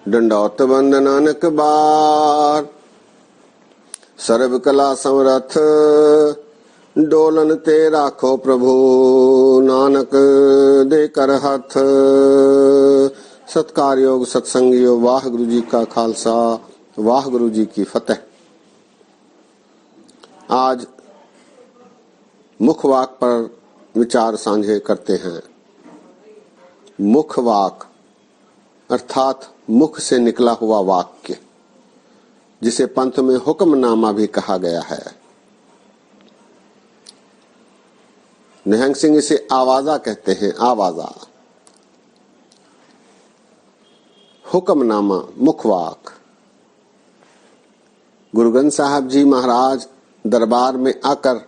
दंडौत बंद नानक बार, सर्व कला समरथ डोलन ते राखो प्रभु, नानक दे कर हथ। सत्कार योग सत्संग योग, वाहिगुरु जी का खालसा वाहिगुरु जी की फतेह। आज मुखवाक पर विचार साझे करते हैं। मुखवाक अर्थात मुख से निकला हुआ वाक्य, जिसे पंथ में हुक्मनामा भी कहा गया है। निहंग सिंह इसे आवाजा कहते हैं, आवाजा। हुक्मनामा, मुखवाक। गुरु ग्रंथ साहब जी महाराज दरबार में आकर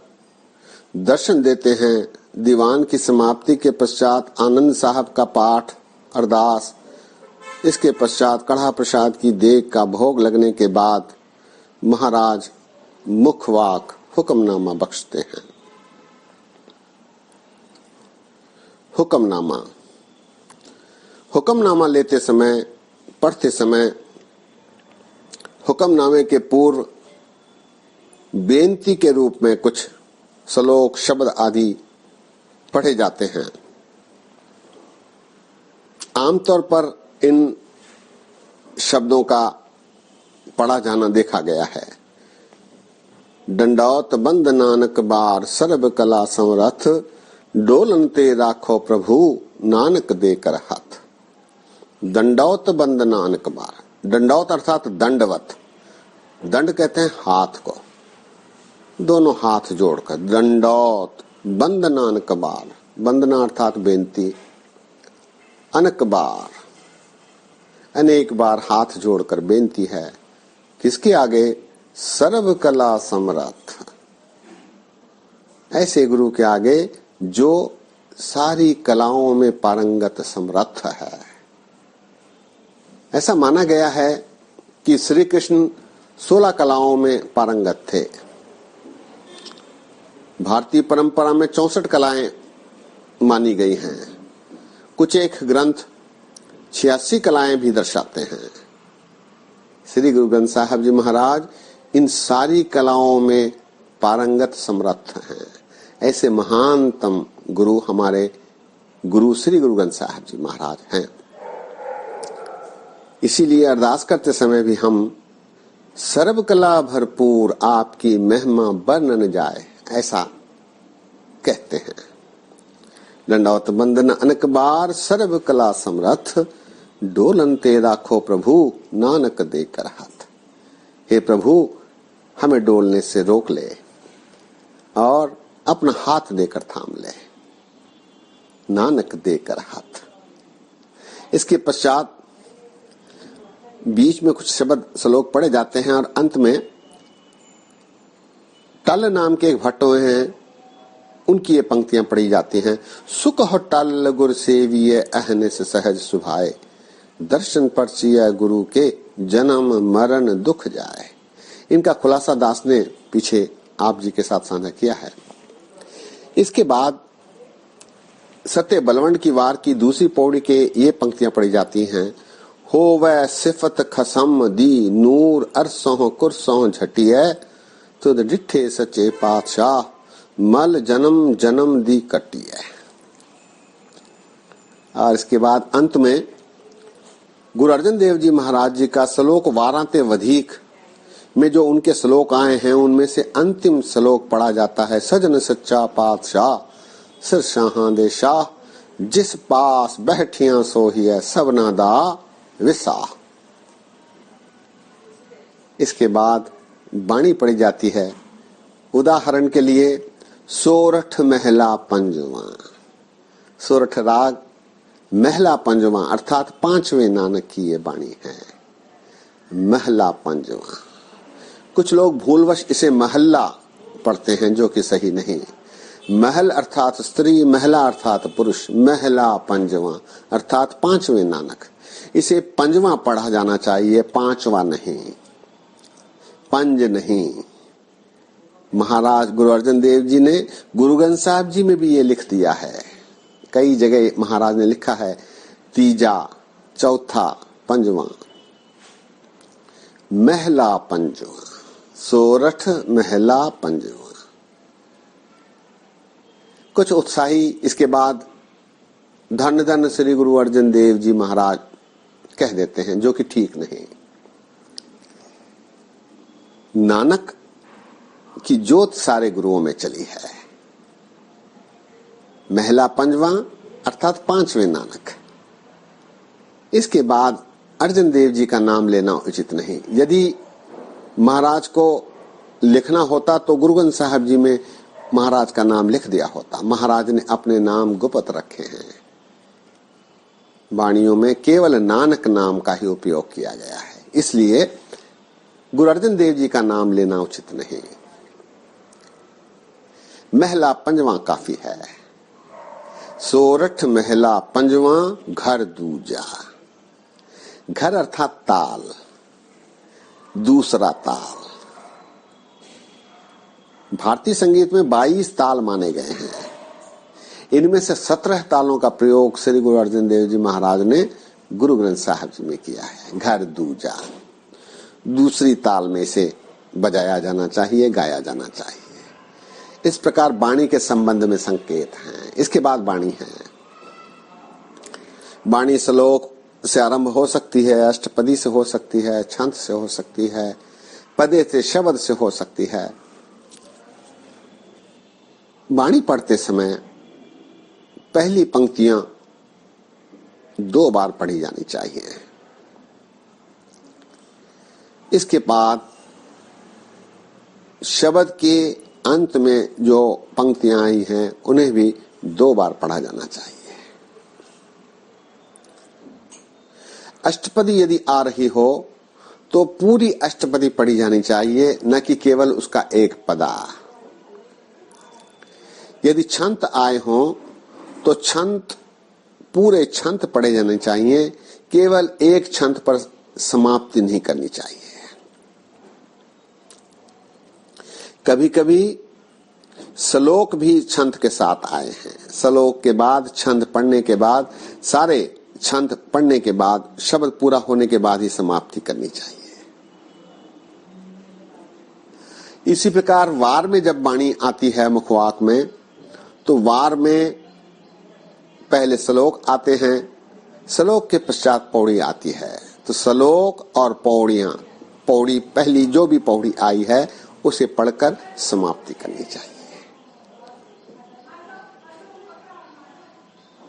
दर्शन देते हैं। दीवान की समाप्ति के पश्चात आनंद साहब का पाठ, अरदास, इसके पश्चात कढ़ा प्रसाद की देग का भोग लगने के बाद महाराज मुखवाक हुक्मनामा बख्शते हैं। हुक्मनामा, हुक्मनामा लेते समय, पढ़ते समय हुक्मनामे के पूर्व बेनती के रूप में कुछ श्लोक, शब्द आदि पढ़े जाते हैं। आमतौर पर इन शब्दों का पढ़ा जाना देखा गया है। दंडौत बंद नानक बार, सर्व कला समरथ डोलन ते राखो प्रभु, नानक दे कर हाथ। दंडौत बंद नानक बार, दंडौत अर्थात दंडवत। दंड कहते हैं हाथ को, दोनों हाथ जोड़कर दंडौत बंद नानक बार। बंदना अर्थात बेनती, अनक बार अनेक बार हाथ जोड़कर बेनती है। किसके आगे? सर्व कला समरथ, ऐसे गुरु के आगे जो सारी कलाओं में पारंगत समर्थ है। ऐसा माना गया है कि श्री कृष्ण 16 कलाओं में पारंगत थे। भारतीय परंपरा में 64 कलाएं मानी गई हैं। कुछ एक ग्रंथ 86 कलाएं भी दर्शाते हैं। श्री गुरु ग्रंथ साहब जी महाराज इन सारी कलाओं में पारंगत समर्थ हैं। ऐसे महानतम गुरु हमारे गुरु श्री गुरु ग्रंथ साहब जी महाराज हैं। इसीलिए अरदास करते समय भी हम सर्व कला भरपूर आपकी महिमा वर्णन जाए, ऐसा कहते हैं। दंडौत बंदन अनक बार, सर्व कला समरथ डोलन ते राखो प्रभु, नानक दे कर हाथ। हे प्रभु, हमें डोलने से रोक ले और अपना हाथ देकर थाम ले, नानक देकर हाथ। इसके पश्चात बीच में कुछ शब्द श्लोक पढ़े जाते हैं और अंत में टल नाम के एक भट्टो हैं, उनकी ये पंक्तियां पढ़ी जाती हैं। सुख हो टल गुर सेविय अहनिस सहज सुभाए, दर्शन परचिय गुरु के जन्म मरण दुख जाए। इनका खुलासा दास ने पीछे आप जी के साथ साझा किया है। इसके बाद सत्य बलवंड की वार की दूसरी पौड़ी के ये पंक्तियां पढ़ी जाती हैं। हो वह सिफत खसम दी, नूर अरसों कुरसों झटिय, तुद डिठे सच्चे पातशाह, मल जन्म जन्म दी कटिय। और इसके बाद अंत में गुरु अर्जन देव जी महाराज जी का श्लोक वारांते वधिक में जो उनके श्लोक आए हैं, उनमें से अंतिम श्लोक पढ़ा जाता है। सजन सच्चा पातशाह, सिर शाहां दे शाह, जिस पास बैठिया सोहिया सबना दा विसाह। इसके बाद बाणी पढ़ी जाती है। उदाहरण के लिए सोरठ महला पंजवा, सोरठ राग महला पंजवा अर्थात 5वें नानक की ये बाणी है। महला पंजवा, कुछ लोग भूलवश इसे महल्ला पढ़ते हैं, जो कि सही नहीं। महल अर्थात स्त्री, महला अर्थात पुरुष। महला पंजवा अर्थात 5वें नानक। इसे पंजवा पढ़ा जाना चाहिए, 5वां नहीं, पंज नहीं। महाराज गुरु अर्जन देव जी ने गुरु ग्रंथ साहब जी में भी ये लिख दिया है। कई जगह महाराज ने लिखा है तीजा, चौथा, पंजवा। महला पंजवा, सोरठ महला पंजवा। कुछ उत्साही इसके बाद धन धन श्री गुरु अर्जन देव जी महाराज कह देते हैं, जो कि ठीक नहीं। नानक की जोत सारे गुरुओं में चली है। महला पंजवा अर्थात पांचवें नानक। इसके बाद अर्जन देव जी का नाम लेना उचित नहीं। यदि महाराज को लिखना होता तो गुरु ग्रंथ साहब जी में महाराज का नाम लिख दिया होता। महाराज ने अपने नाम गुप्त रखे हैं। वाणियों में केवल नानक नाम का ही उपयोग किया गया है, इसलिए गुरु अर्जन देव जी का नाम लेना उचित नहीं। महला पंजवा काफी है। सोरठ महला पंजवा घर दूजा। घर अर्थात ताल, दूसरा ताल। भारतीय संगीत में 22 ताल माने गए हैं। इनमें से 17 तालों का प्रयोग श्री गुरु अर्जन देव जी महाराज ने गुरु ग्रंथ साहब जी में किया है। घर दूजा, दूसरी ताल में से बजाया जाना चाहिए, गाया जाना चाहिए। इस प्रकार वाणी के संबंध में संकेत हैं। इसके बाद वाणी है। वाणी श्लोक से आरंभ हो सकती है, अष्टपदी से हो सकती है, छंद से हो सकती है, पदे से शब्द से हो सकती है। वाणी पढ़ते समय पहली पंक्तियां 2 बार पढ़ी जानी चाहिए। इसके बाद शब्द के अंत में जो पंक्तियां आई हैं उन्हें भी 2 बार पढ़ा जाना चाहिए। अष्टपदी यदि आ रही हो तो पूरी अष्टपदी पढ़ी जानी चाहिए, न कि केवल उसका एक पदा। यदि छंत आए हो तो छंत, पूरे छंत पढ़े जाने चाहिए, केवल एक छंत पर समाप्ति नहीं करनी चाहिए। कभी कभी श्लोक भी छंद के साथ आए हैं। श्लोक के बाद छंद पढ़ने के बाद, सारे छंद पढ़ने के बाद, शब्द पूरा होने के बाद ही समाप्ति करनी चाहिए। इसी प्रकार वार में जब वाणी आती है मुखवाक में, तो वार में पहले श्लोक आते हैं, श्लोक के पश्चात पौड़ी आती है। तो श्लोक और पौड़ियां, पौड़ी पहली जो भी पौड़ी आई है उसे पढ़कर समाप्ति करनी चाहिए।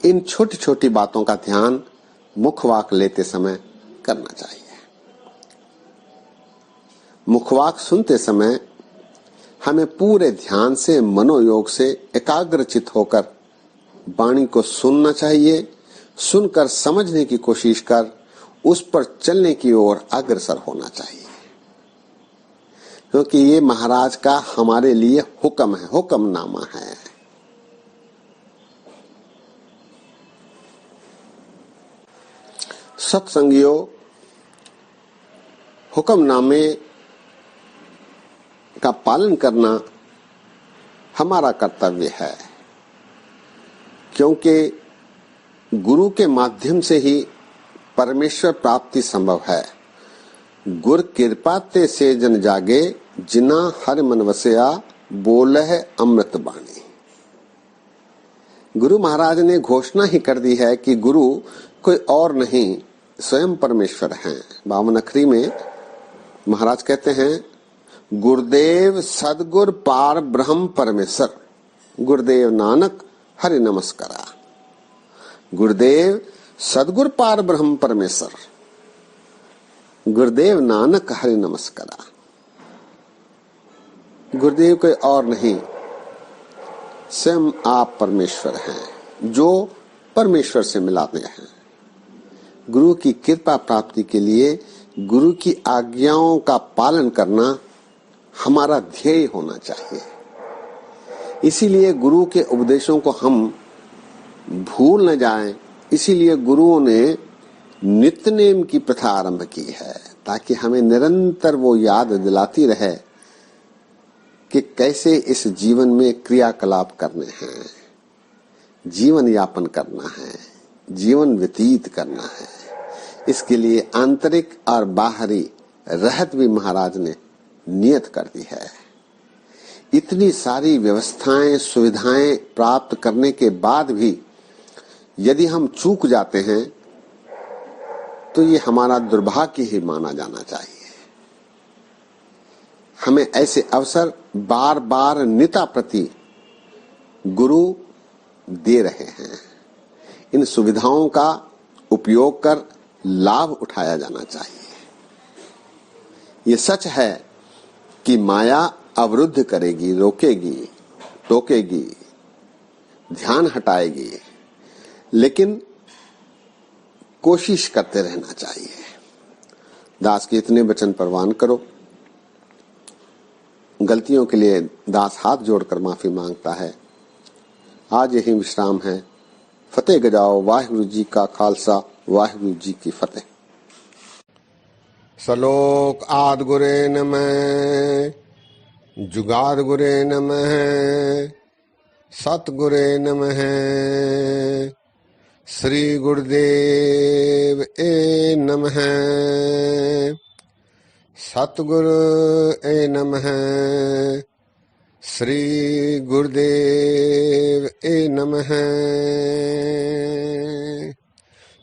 इन छोटी छोटी बातों का ध्यान मुखवाक लेते समय करना चाहिए। मुखवाक सुनते समय हमें पूरे ध्यान से, मनोयोग से एकाग्रचित होकर वाणी को सुनना चाहिए। सुनकर समझने की कोशिश कर उस पर चलने की ओर अग्रसर होना चाहिए, क्योंकि ये महाराज का हमारे लिए हुक्म है, हुक्मनामा है। सत्संगियों, हुक्मनामे का पालन करना हमारा कर्तव्य है, क्योंकि गुरु के माध्यम से ही परमेश्वर प्राप्ति संभव है। गुर कृपा ते से जन जागे, जिना हर मन वसया, बोलह अमृत बाणी। गुरु महाराज ने घोषणा ही कर दी है कि गुरु कोई और नहीं, स्वयं परमेश्वर हैं। 52 अखरी में महाराज कहते हैं, गुरुदेव सदगुर पार ब्रह्म परमेश्वर, गुरुदेव नानक हरि नमस्कारा। गुरुदेव सदगुर पार ब्रह्म परमेश्वर, गुरुदेव नानक हरि नमस्कारा। गुरुदेव कोई और नहीं, स्वयं आप परमेश्वर हैं, जो परमेश्वर से मिलाते हैं। गुरु की कृपा प्राप्ति के लिए गुरु की आज्ञाओं का पालन करना हमारा ध्येय होना चाहिए। इसीलिए गुरु के उपदेशों को हम भूल न जाएं, इसीलिए गुरुओं ने नित्य नेम की प्रथा आरंभ की है, ताकि हमें निरंतर वो याद दिलाती रहे कि कैसे इस जीवन में क्रियाकलाप करने हैं, जीवन यापन करना है, जीवन व्यतीत करना है। इसके लिए आंतरिक और बाहरी रहत भी महाराज ने नियत कर दी है। इतनी सारी व्यवस्थाएं सुविधाएं प्राप्त करने के बाद भी यदि हम चूक जाते हैं तो ये हमारा दुर्भाग्य ही माना जाना चाहिए। हमें ऐसे अवसर बार बार निता प्रति गुरु दे रहे हैं। इन सुविधाओं का उपयोग कर लाभ उठाया जाना चाहिए। ये सच है कि माया अवरुद्ध करेगी, रोकेगी, टोकेगी, ध्यान हटाएगी, लेकिन कोशिश करते रहना चाहिए। दास के इतने वचन परवान करो। गलतियों के लिए दास हाथ जोड़कर माफी मांगता है। आज यही विश्राम है। फतेह गजाओ। वाहिगुरु जी का खालसा, वाहिगुरु जी की फतेह। सलोक आद गुरे नमः, जुगाद गुरे नमः, सतगुरे नमः, श्री गुरुदेव ए नमः, सतगुरु ए नमः, श्री गुरुदेव ए नमः।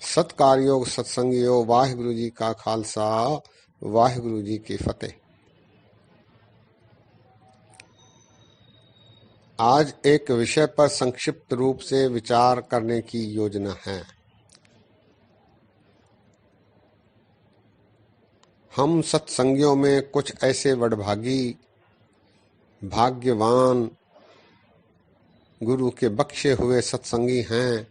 सत्कार योग सत्संग योग। वाहिगुरु जी का खालसा, वाहिगुरु जी की फतेह। आज एक विषय पर संक्षिप्त रूप से विचार करने की योजना है। हम सत्संगियों में कुछ ऐसे वडभागी, भाग्यवान, गुरु के बख्शे हुए सत्संगी हैं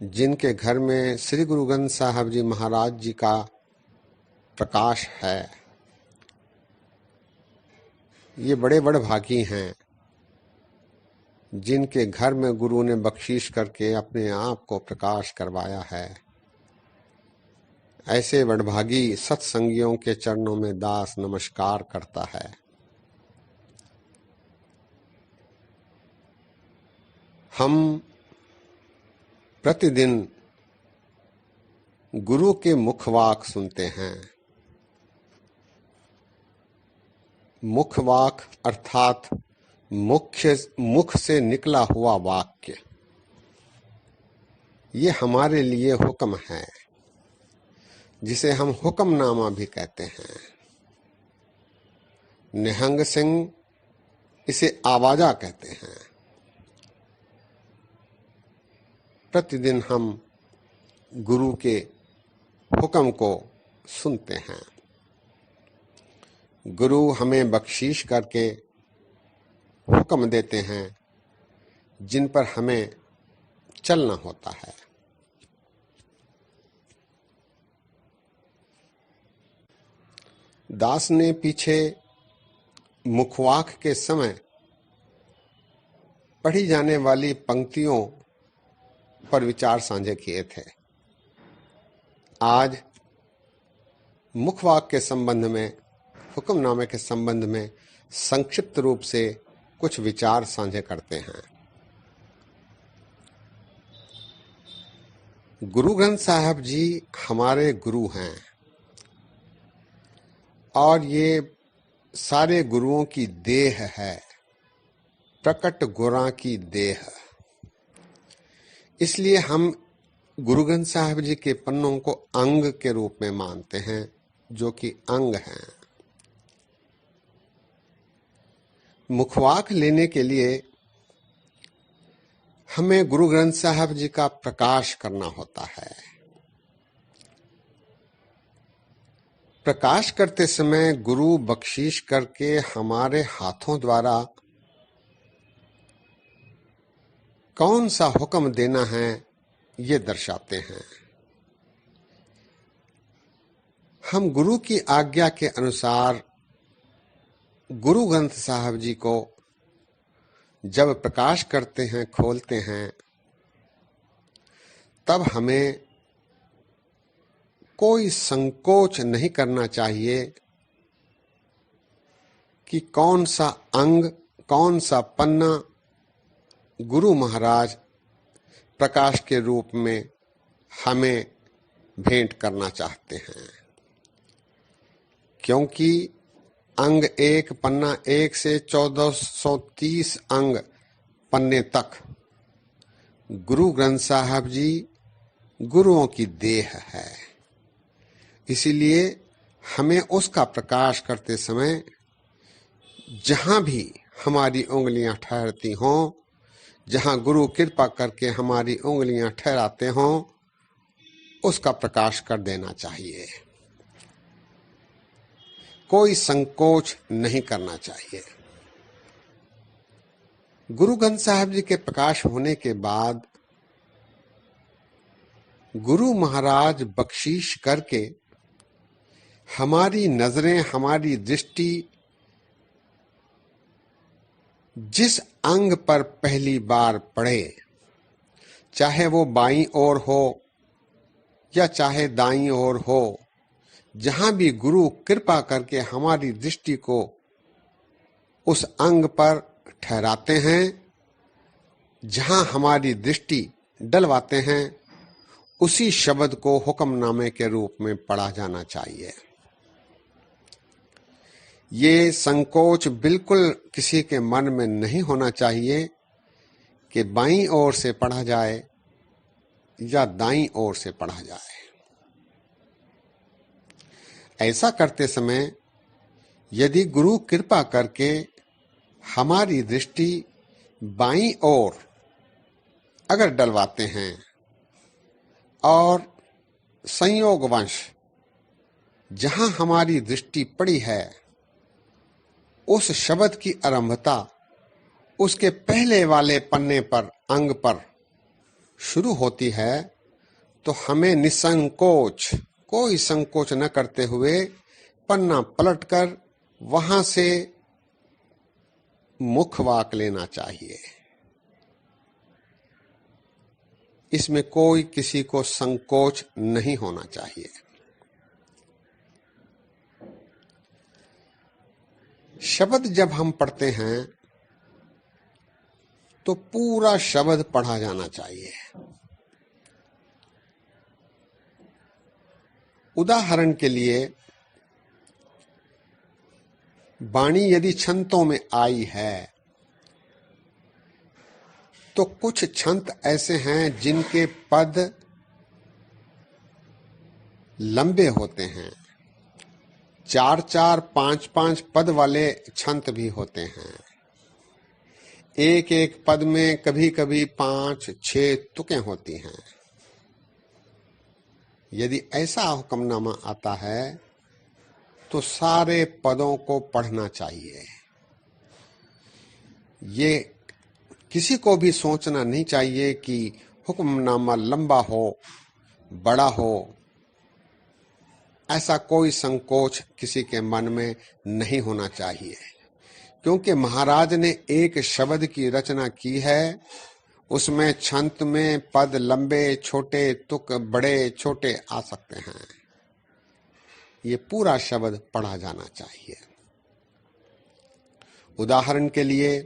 जिनके घर में श्री गुरु ग्रंथ साहब जी महाराज जी का प्रकाश है। ये बड़े वडभागी हैं जिनके घर में गुरु ने बख्शीश करके अपने आप को प्रकाश करवाया है। ऐसे वडभागी सत्संगियों के चरणों में दास नमस्कार करता है। हम प्रतिदिन गुरु के मुखवाक सुनते हैं। मुखवाक अर्थात मुख से निकला हुआ वाक्य। ये हमारे लिए हुक्म है, जिसे हम हुक्मनामा भी कहते हैं। निहंग सिंह इसे आवाजा कहते हैं। प्रतिदिन हम गुरु के हुक्म को सुनते हैं। गुरु हमें बख्शीश करके हुक्म देते हैं जिन पर हमें चलना होता है। दास ने पीछे मुखवाक के समय पढ़ी जाने वाली पंक्तियों पर विचार साझे किए थे। आज मुखवाक के संबंध में, हुक्मनामे के संबंध में संक्षिप्त रूप से कुछ विचार साझे करते हैं। गुरु ग्रंथ साहब जी हमारे गुरु हैं और ये सारे गुरुओं की देह है, प्रकट गुरां की देह। इसलिए हम गुरु ग्रंथ साहब जी के पन्नों को अंग के रूप में मानते हैं, जो कि अंग हैं। मुखवाक लेने के लिए हमें गुरु ग्रंथ साहब जी का प्रकाश करना होता है। प्रकाश करते समय गुरु बख्शीश करके हमारे हाथों द्वारा कौन सा हुक्म देना है ये दर्शाते हैं। हम गुरु की आज्ञा के अनुसार गुरु ग्रंथ साहब जी को जब प्रकाश करते हैं, खोलते हैं, तब हमें कोई संकोच नहीं करना चाहिए कि कौन सा अंग, कौन सा पन्ना गुरु महाराज प्रकाश के रूप में हमें भेंट करना चाहते हैं। क्योंकि अंग 1 पन्ना 1 से 1430 अंग पन्ने तक गुरु ग्रंथ साहब जी गुरुओं की देह है। इसीलिए हमें उसका प्रकाश करते समय जहां भी हमारी उंगलियां ठहरती हों, जहां गुरु कृपा करके हमारी उंगलियां ठहराते हों, उसका प्रकाश कर देना चाहिए। कोई संकोच नहीं करना चाहिए। गुरु ग्रंथ साहब जी के प्रकाश होने के बाद गुरु महाराज बख्शीश करके हमारी नजरें, हमारी दृष्टि जिस अंग पर पहली बार पड़े, चाहे वो बाईं ओर हो या चाहे दाईं ओर हो, जहां भी गुरु कृपा करके हमारी दृष्टि को उस अंग पर ठहराते हैं, जहां हमारी दृष्टि डलवाते हैं, उसी शब्द को हुक्मनामे के रूप में पढ़ा जाना चाहिए। ये संकोच बिल्कुल किसी के मन में नहीं होना चाहिए कि बाईं ओर से पढ़ा जाए या दाईं ओर से पढ़ा जाए। ऐसा करते समय यदि गुरु कृपा करके हमारी दृष्टि बाईं ओर अगर डलवाते हैं और संयोगवश जहां हमारी दृष्टि पड़ी है उस शब्द की आरंभता उसके पहले वाले पन्ने पर, अंग पर शुरू होती है, तो हमें निसंकोच, कोई संकोच न करते हुए पन्ना पलटकर वहां से मुखवाक लेना चाहिए। इसमें कोई किसी को संकोच नहीं होना चाहिए। शब्द जब हम पढ़ते हैं तो पूरा शब्द पढ़ा जाना चाहिए। उदाहरण के लिए, वाणी यदि छंतों में आई है तो कुछ छंत ऐसे हैं जिनके पद लंबे होते हैं, 4-4, 5-5 पद वाले छंत भी होते हैं। एक एक पद में कभी कभी 5-6 तुकें होती हैं। यदि ऐसा हुक्मनामा आता है तो सारे पदों को पढ़ना चाहिए। ये किसी को भी सोचना नहीं चाहिए कि हुक्मनामा लंबा हो, बड़ा हो। ऐसा कोई संकोच किसी के मन में नहीं होना चाहिए, क्योंकि महाराज ने एक शब्द की रचना की है, उसमें छंत में पद लंबे छोटे, तुक बड़े छोटे आ सकते हैं। ये पूरा शब्द पढ़ा जाना चाहिए। उदाहरण के लिए,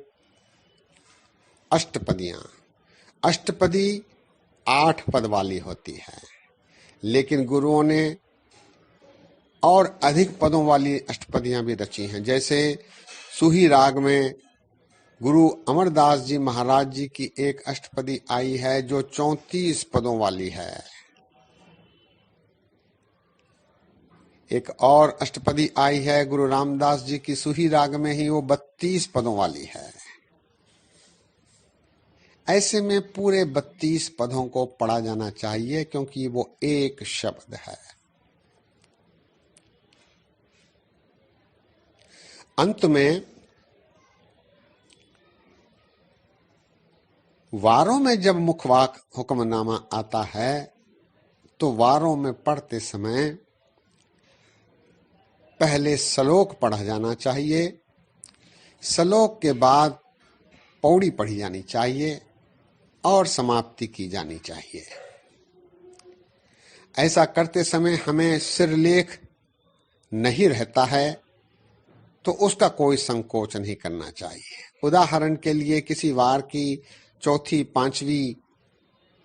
अष्टपदियां, अष्टपदी 8 पद वाली होती है, लेकिन गुरुओं ने और अधिक पदों वाली अष्टपदियां भी रची हैं। जैसे सुही राग में गुरु अमरदास जी महाराज जी की एक अष्टपदी आई है जो 34 पदों वाली है। एक और अष्टपदी आई है गुरु रामदास जी की सुही राग में ही, वो 32 पदों वाली है। ऐसे में पूरे 32 पदों को पढ़ा जाना चाहिए, क्योंकि वो एक शब्द है। अंत में वारों में जब मुखवाक हुक्मनामा आता है तो वारों में पढ़ते समय पहले श्लोक पढ़ा जाना चाहिए, श्लोक के बाद पौड़ी पढ़ी जानी चाहिए और समाप्ति की जानी चाहिए। ऐसा करते समय हमें सिरलेख नहीं रहता है तो उसका कोई संकोच नहीं करना चाहिए। उदाहरण के लिए, किसी वार की 4वीं 5वीं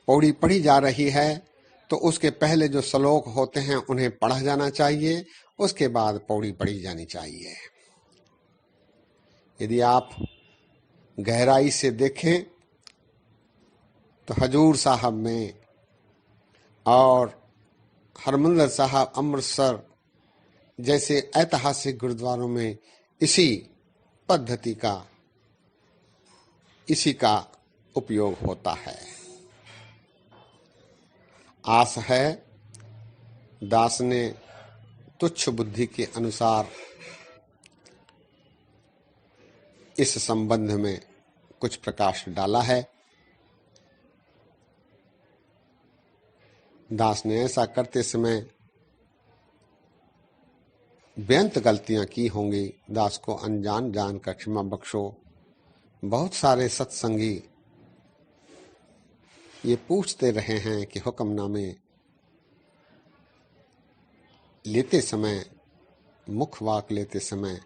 पौड़ी पढ़ी जा रही है तो उसके पहले जो श्लोक होते हैं उन्हें पढ़ा जाना चाहिए, उसके बाद पौड़ी पढ़ी जानी चाहिए। यदि आप गहराई से देखें तो हजूर साहब में और हरमंदिर साहब अमृतसर जैसे ऐतिहासिक गुरुद्वारों में इसी पद्धति का, इसी का उपयोग होता है। आस है दास ने तुच्छ बुद्धि के अनुसार इस संबंध में कुछ प्रकाश डाला है। दास ने ऐसा करते समय बेअंत गलतियां की होंगी। दास को अनजान जानकर क्षमा बख्शो। बहुत सारे सत्संगी ये पूछते रहे हैं कि हुक्मनामे लेते समय, मुख वाक लेते समय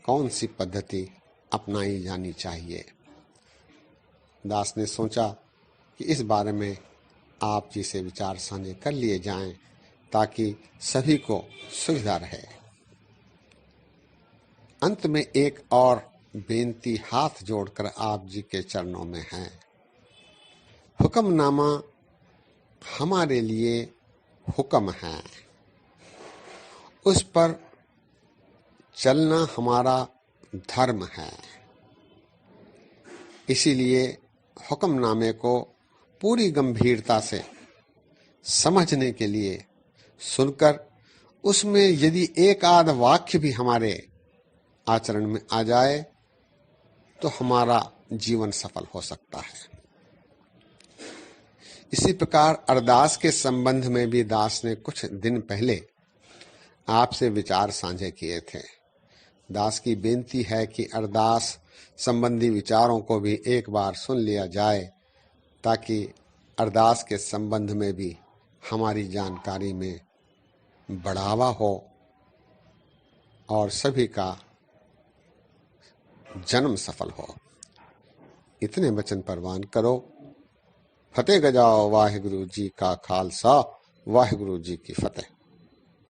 कौन सी पद्धति अपनाई जानी चाहिए। दास ने सोचा कि इस बारे में आप जी से विचार साझे कर लिए जाएं ताकि सभी को सुविधा रहे। अंत में एक और बेनती हाथ जोड़कर आप जी के चरणों में है। हुक्मनामा हमारे लिए हुक्म है, उस पर चलना हमारा धर्म है। इसीलिए हुक्मनामे को पूरी गंभीरता से समझने के लिए सुनकर उसमें यदि एक आध वाक्य भी हमारे आचरण में आ जाए तो हमारा जीवन सफल हो सकता है। इसी प्रकार अरदास के संबंध में भी दास ने कुछ दिन पहले आपसे विचार साझे किए थे। दास की बेनती है कि अरदास संबंधी विचारों को भी एक बार सुन लिया जाए ताकि अरदास के संबंध में भी हमारी जानकारी में बढ़ावा हो और सभी का जन्म सफल हो। इतने वचन परवान करो। फतेह गजाओ वाहिगुरु जी का खालसा, वाहिगुरु जी की फतेह।